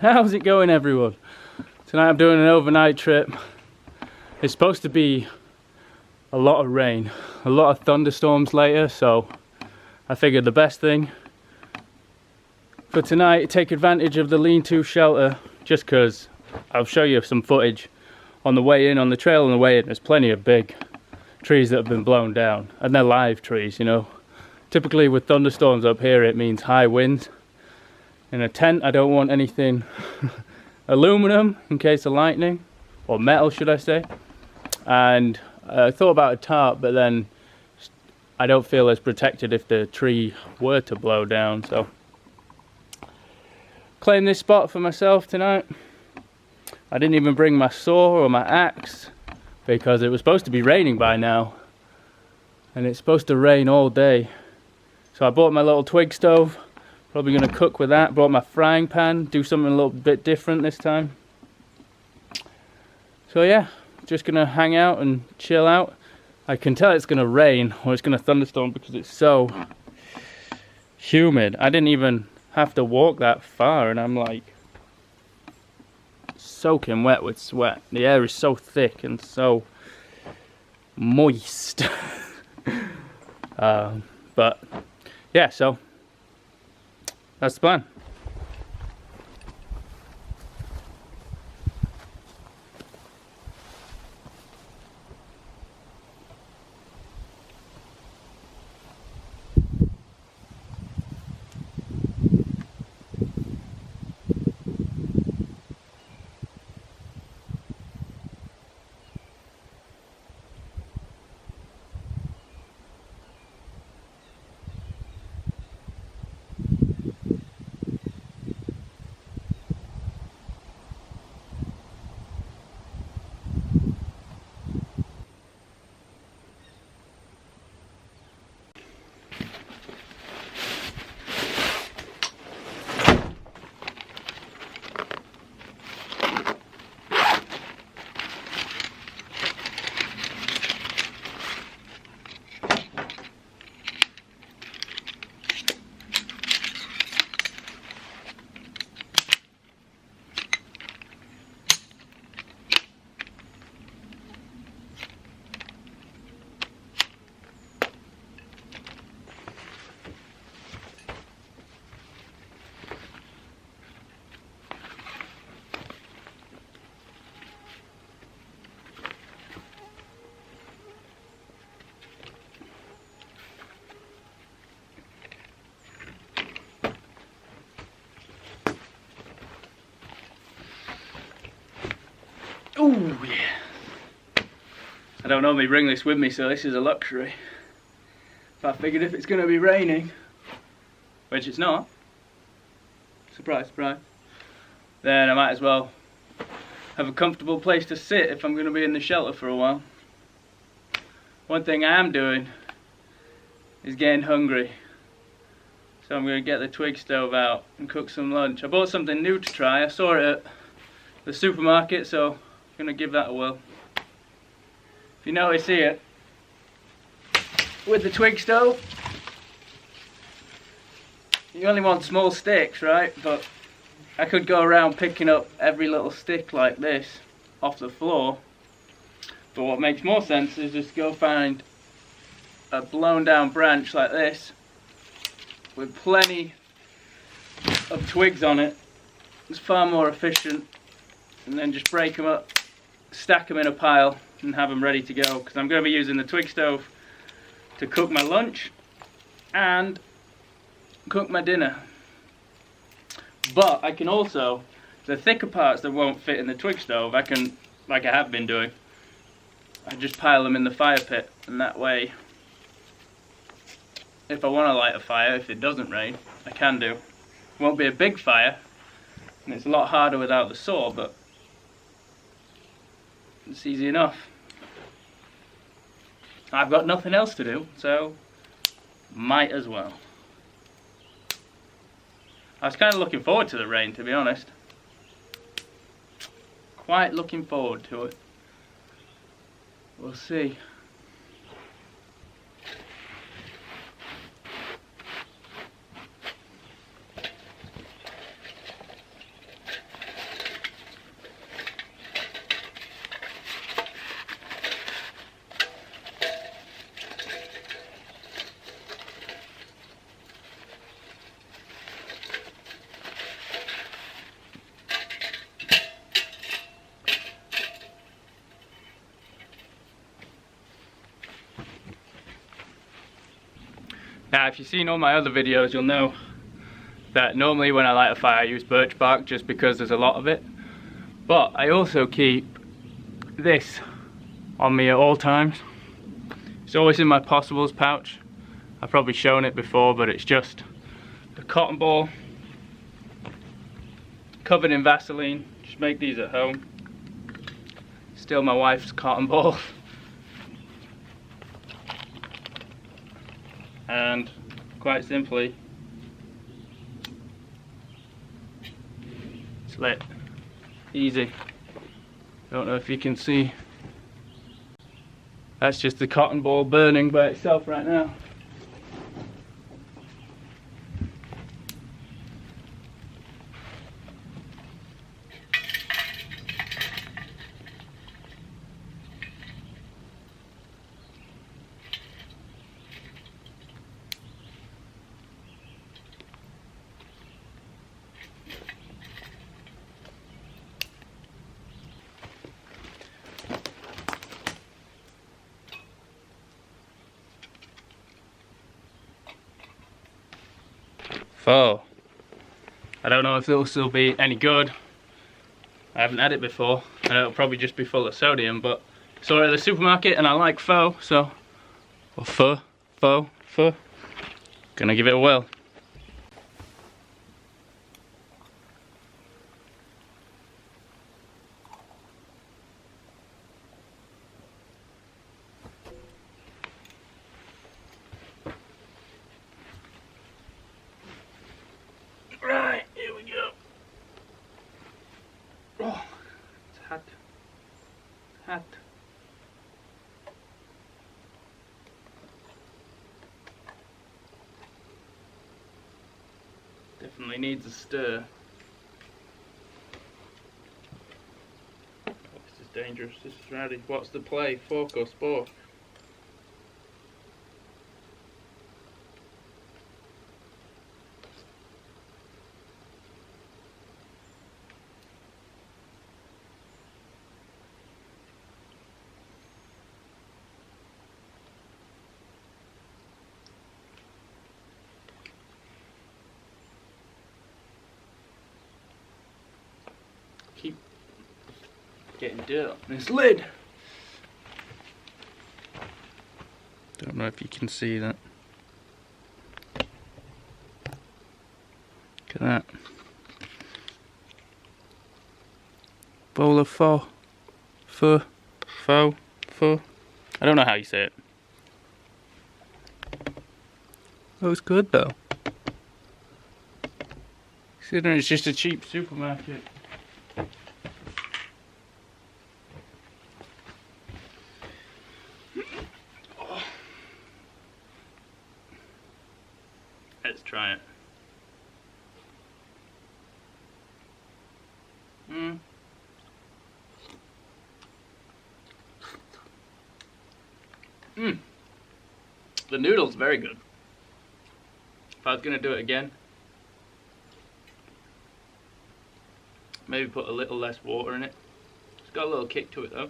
How's it going, everyone? Tonight I'm doing an overnight trip. It's supposed to be a lot of rain, a lot of thunderstorms later, so I figured the best thing for tonight, take advantage of the lean-to shelter, just because I'll show you some footage on the way in, on the trail on the way in. There's plenty of big trees that have been blown down, and they're live trees, you know. Typically with thunderstorms up here it means high winds. In a tent I don't want anything aluminum in case of lightning, or metal should I say. And I thought about a tarp, but then I don't feel as protected if the tree were to blow down, so claim this spot for myself tonight. I didn't even bring my saw or my axe because it was supposed to be raining by now, and it's supposed to rain all day. So I bought my little twig stove, probably going to cook with that. Brought my frying pan, do something a little bit different this time. So yeah, just going to hang out and chill out. I can tell it's going to rain or it's going to thunderstorm because it's so humid. I didn't even have to walk that far and I'm like soaking wet with sweat. The air is so thick and so moist. But yeah, so that's the plan. Oh yeah. I don't normally bring this with me, so this is a luxury. But I figured if it's going to be raining, which it's not, surprise, surprise, then I might as well have a comfortable place to sit if I'm going to be in the shelter for a while. One thing I am doing is getting hungry. So I'm going to get the twig stove out and cook some lunch. I bought something new to try. I saw it at the supermarket, so I'm going to give that a whirl. If you notice here, with the twig stove, you only want small sticks, right? But I could go around picking up every little stick like this off the floor. But what makes more sense is just go find a blown down branch like this with plenty of twigs on it. It's far more efficient, and then just break them up, stack them in a pile and have them ready to go, because I'm going to be using the twig stove to cook my lunch and cook my dinner. But I can also, the thicker parts that won't fit in the twig stove, I can, like I have been doing, I just pile them in the fire pit, and that way if I want to light a fire, if it doesn't rain, I can do. It won't be a big fire, and it's a lot harder without the saw, but it's easy enough. I've got nothing else to do, so might as well. I was kind of looking forward to the rain, to be honest. Quite looking forward to it. We'll see. If you've seen all my other videos, you'll know that normally when I light a fire I use birch bark just because there's a lot of it. But I also keep this on me at all times. It's always in my possibles pouch. I've probably shown it before, but it's just a cotton ball covered in Vaseline. Just make these at home. Still my wife's cotton ball. And quite simply, it's lit. Easy. Don't know if you can see. That's just the cotton ball burning by itself right now. Oh, I don't know if it'll still be any good. I haven't had it before, and it'll probably just be full of sodium, but I saw it at the supermarket and I like pho, so, or pho, gonna give it a whirl. Right, here we go. Oh, it's hot. Hot. Definitely needs a stir. Oh, this is dangerous. This is ready. What's the play? Fork or spork? Keep getting dirt on this lid. Don't know if you can see that. Look at that. Bowl of pho. I don't know how you say it. Oh, it's good though. Considering it's just a cheap supermarket. Let's try it. The noodle's very good. If I was going to do it again, maybe put a little less water in it. It's got a little kick to it though.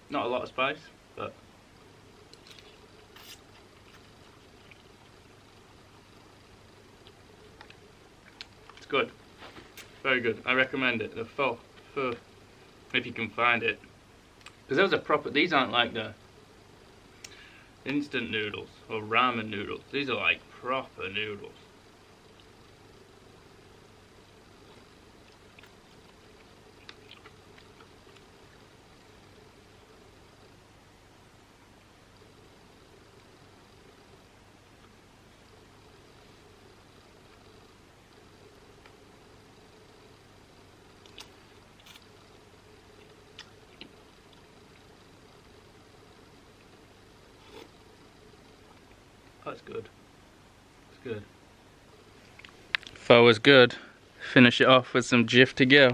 Not a lot of spice, but it's good. Very good. I recommend it. The pho, if you can find it. Because those are proper, these aren't like the instant noodles or ramen noodles. These are like proper noodles. That's good. It's good. Pho is good. Finish it off with some Jif to go.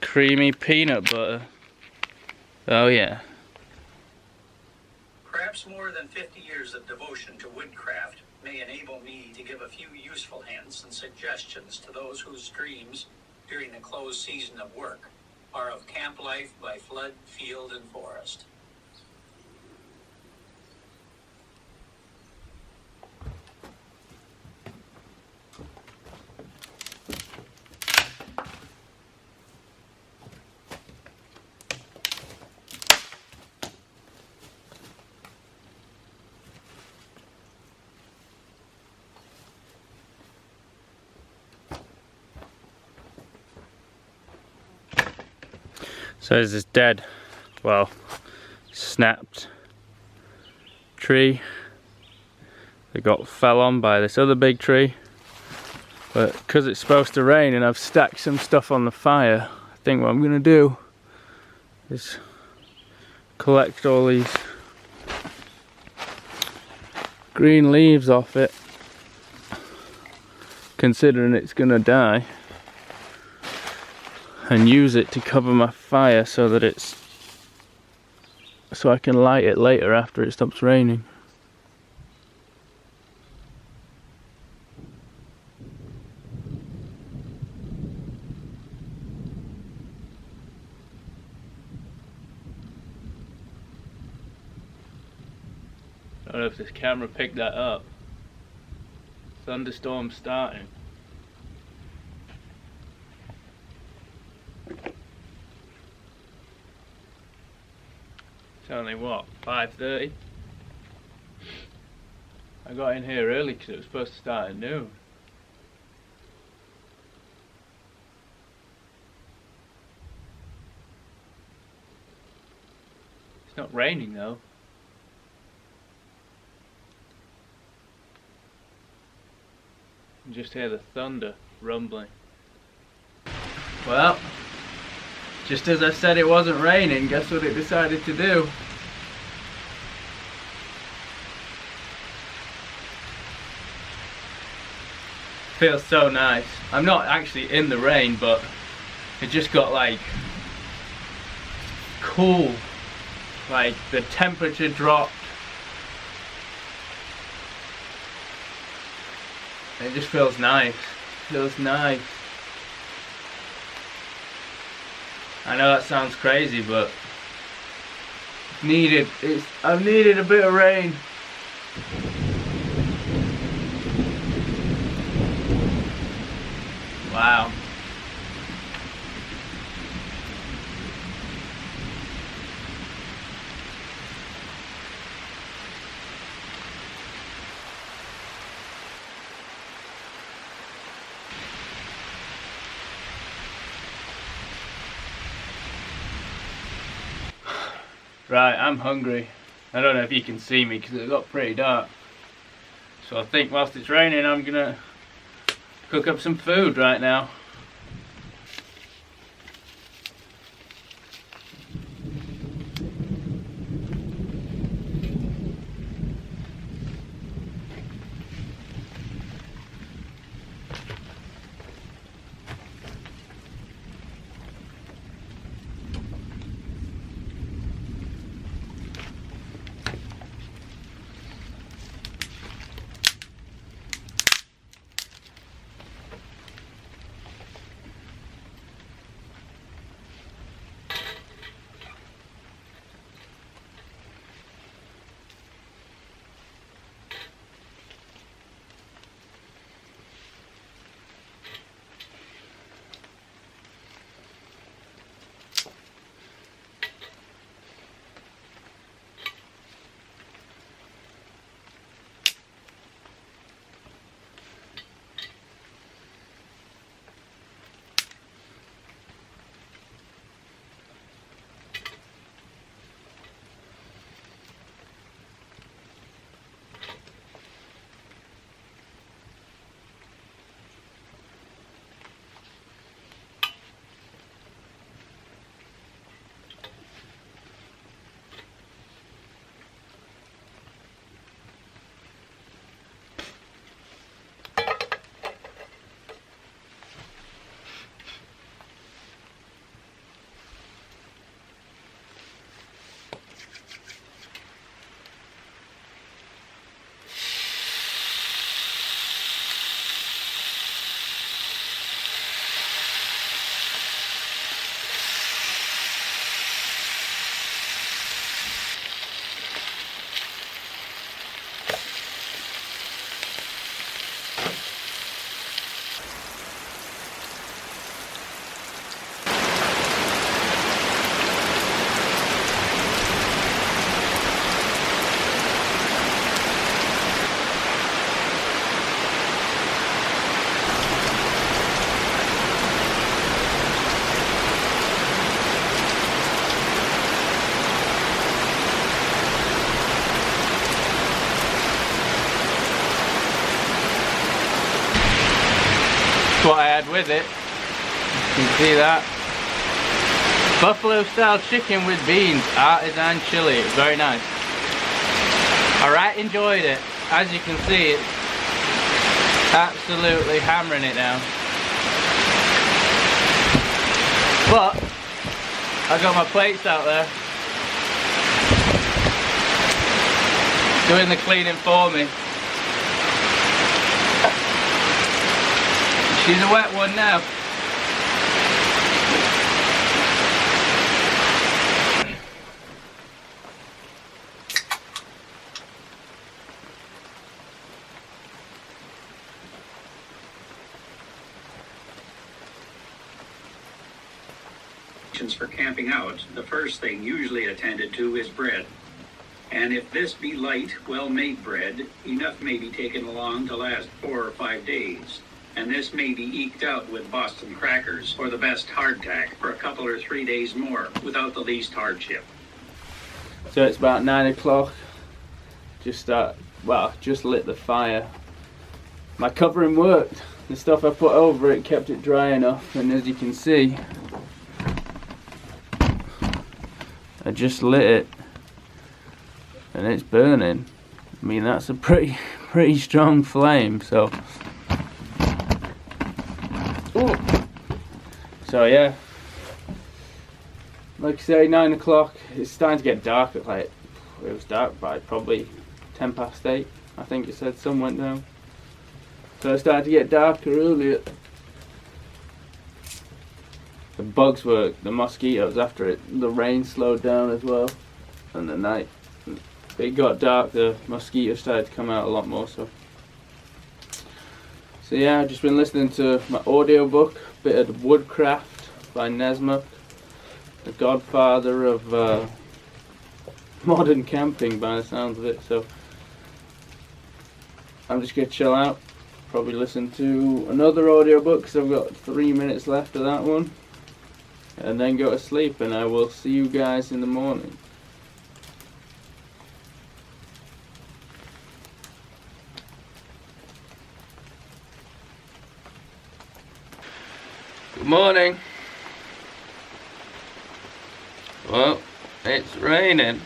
Creamy peanut butter. Oh yeah. Perhaps more than 50 years of devotion to woodcraft may enable me to give a few useful hints and suggestions to those whose dreams during the closed season of work are of camp life by flood, field, and forest. So there's this dead, well, snapped tree that fell on by this other big tree. But because it's supposed to rain and I've stacked some stuff on the fire, I think what I'm gonna do is collect all these green leaves off it, considering it's gonna die, and use it to cover my fire so that so I can light it later after it stops raining. I don't know if this camera picked that up. Thunderstorm starting. It's only what, 5:30? I got in here early because it was supposed to start at noon. It's not raining though. You can just hear the thunder rumbling. Well, just as I said it wasn't raining, guess what it decided to do? Feels so nice. I'm not actually in the rain, but it just got like cool. Like the temperature dropped. It just feels nice. Feels nice. I know that sounds crazy, but I've needed a bit of rain. Wow. Right, I'm hungry. I don't know if you can see me because it got pretty dark. So I think whilst it's raining, I'm gonna cook up some food right now. with it. You can see that. Buffalo style chicken with beans, artisan chili. It was very nice. I enjoyed it. As you can see, it's absolutely hammering it down. But I got my plates out there, doing the cleaning for me. She's a wet one now. For camping out, the first thing usually attended to is bread. And if this be light, well-made bread, enough may be taken along to last 4 or 5 days. And this may be eked out with Boston crackers or the best hardtack for a couple or 3 days more without the least hardship. So it's about 9 o'clock. Just lit the fire. My covering worked. The stuff I put over it kept it dry enough, and as you can see, I just lit it and it's burning. I mean, that's a pretty strong flame, so yeah, like I say, 9 o'clock. It's starting to get dark. Like, it was dark by probably 10 past 8, I think it said. Sun went down, so it started to get darker earlier. The bugs were, the mosquitoes, after the rain slowed down as well, and the night it got dark, the mosquitoes started to come out a lot more. So yeah, I've just been listening to my audiobook, a bit of Woodcraft by Nesma, the godfather of modern camping by the sounds of it. So I'm just gonna chill out, probably listen to another audiobook because I've got 3 minutes left of that one, and then go to sleep, and I will see you guys in the morning. Good morning. Well, it's raining.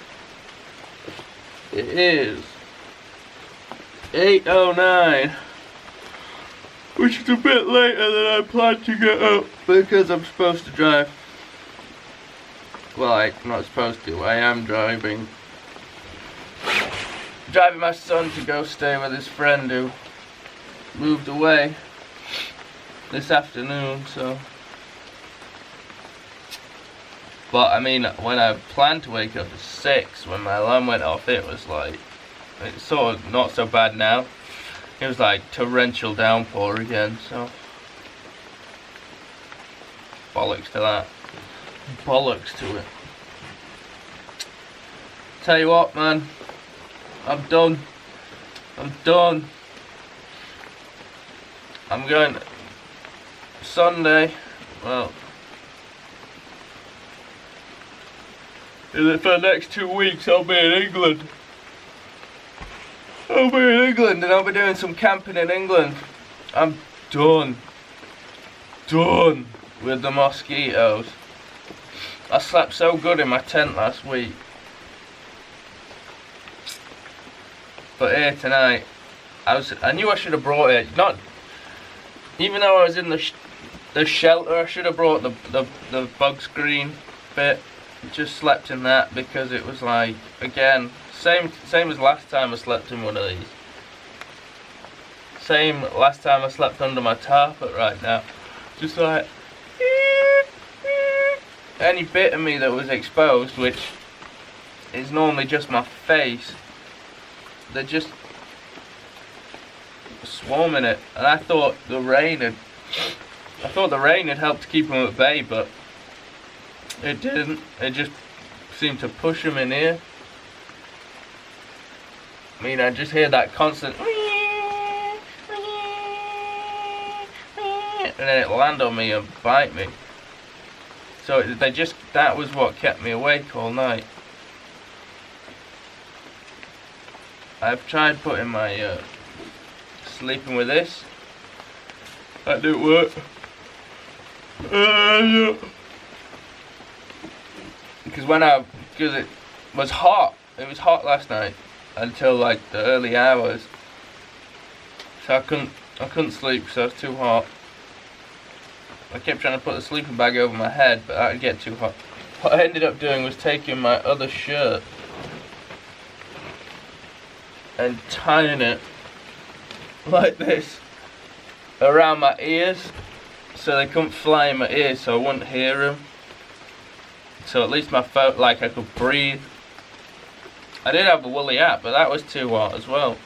It is 8:09, which is a bit later than I planned to get up because I'm supposed to drive. Well, I'm not supposed to. I am driving my son to go stay with his friend who moved away this afternoon, so. But I mean, when I planned to wake up at 6, when my alarm went off, it was like, it's sort of not so bad now. It was like torrential downpour again, so bollocks to that. Bollocks to it. Tell you what, man, I'm done. I'm done. I'm going Sunday. Well, for the next 2 weeks I'll be in England. I'll be in England and I'll be doing some camping in England. I'm done. Done with the mosquitoes. I slept so good in my tent last week. But here tonight, I knew I should have brought it. Even though I was in the shelter, I should have brought the bug screen bit. Just slept in that because it was like, again, same as last time I slept in one of these. Same last time I slept under my target right now. Just like any bit of me that was exposed, which is normally just my face, they're just swarming it. And I thought the rain had helped to keep them at bay, but it didn't. It just seemed to push them in here. I mean, I just hear that constant and then it land on me and bite me. So that was what kept me awake all night. I've tried putting my sleeping with this. That didn't work. Because it was hot. It was hot last night until like the early hours. So I couldn't sleep because it was too hot. I kept trying to put the sleeping bag over my head, but that would get too hot. What I ended up doing was taking my other shirt and tying it like this around my ears so they couldn't fly in my ears, so I wouldn't hear them. So at least I felt like I could breathe. I did have a woolly hat, but that was too hot as well.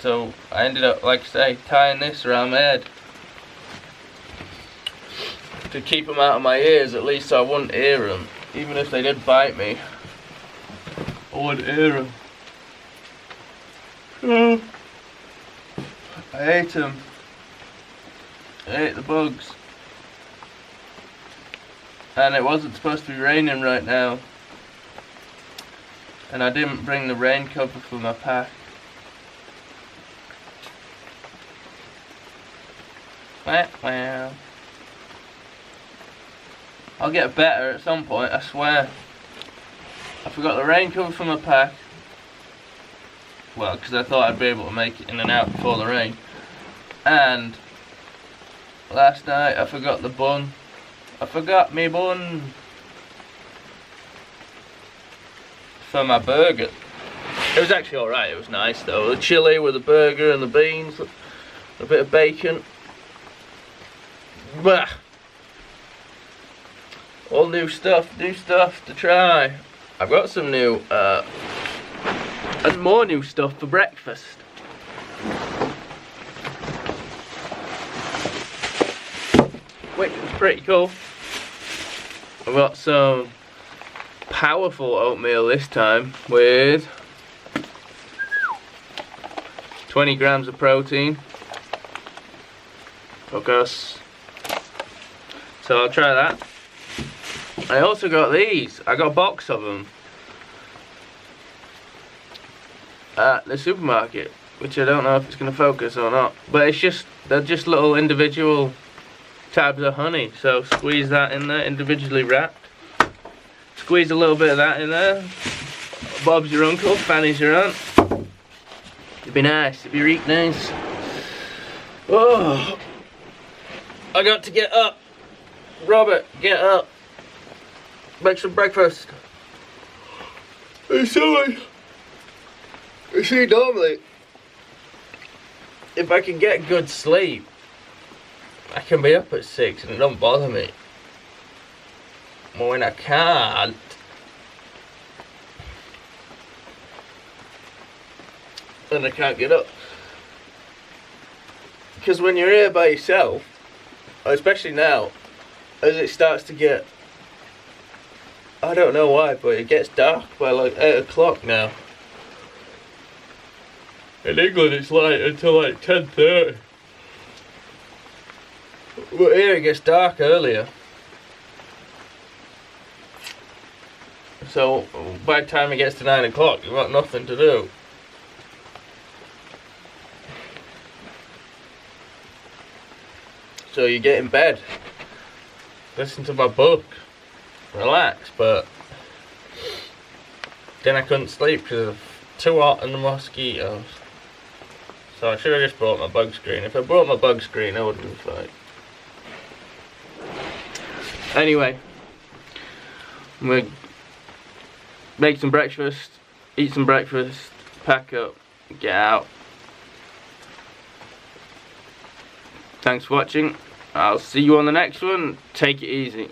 So I ended up, like I say, tying this around my head to keep them out of my ears, at least so I wouldn't hear them. Even if they did bite me, I wouldn't hear them. I hate them. I hate the bugs. And it wasn't supposed to be raining right now. And I didn't bring the rain cover for my pack. Well. I'll get better at some point, I swear. I forgot the rain cover for my pack. Well, because I thought I'd be able to make it in and out before the rain. And last night I forgot the bun. I forgot me bun for my burger. It was actually alright, it was nice though. The chili with the burger and the beans, a bit of bacon. Bah. All new stuff to try. I've got some new and more new stuff for breakfast. Which is pretty cool. I've got some powerful oatmeal this time with 20 grams of protein. Focus. So I'll try that. I also got these. I got a box of them at the supermarket, which I don't know if it's going to focus or not. But it's just, they're just little individual tabs of honey. So squeeze that in there, individually wrapped. Squeeze a little bit of that in there. Bob's your uncle, Fanny's your aunt. It'd be nice, it'd be real nice. Oh, I got to get up. Robert, get up. Make some breakfast. You see, normally, if I can get good sleep, I can be up at 6 and it don't bother me. But when I can't, then I can't get up. Because when you're here by yourself, especially now, as it starts to get, I don't know why, but it gets dark by like 8 o'clock now. In England it's light until like 10:30. But here it gets dark earlier. So by the time it gets to 9 o'clock, you've got nothing to do. So you get in bed, listen to my book, relax, but then I couldn't sleep because it was too hot and the mosquitoes. So I should have just brought my bug screen. If I brought my bug screen, I would have been fine. Anyway, I'm going to make some breakfast, eat some breakfast, pack up, get out. Thanks for watching. I'll see you on the next one. Take it easy.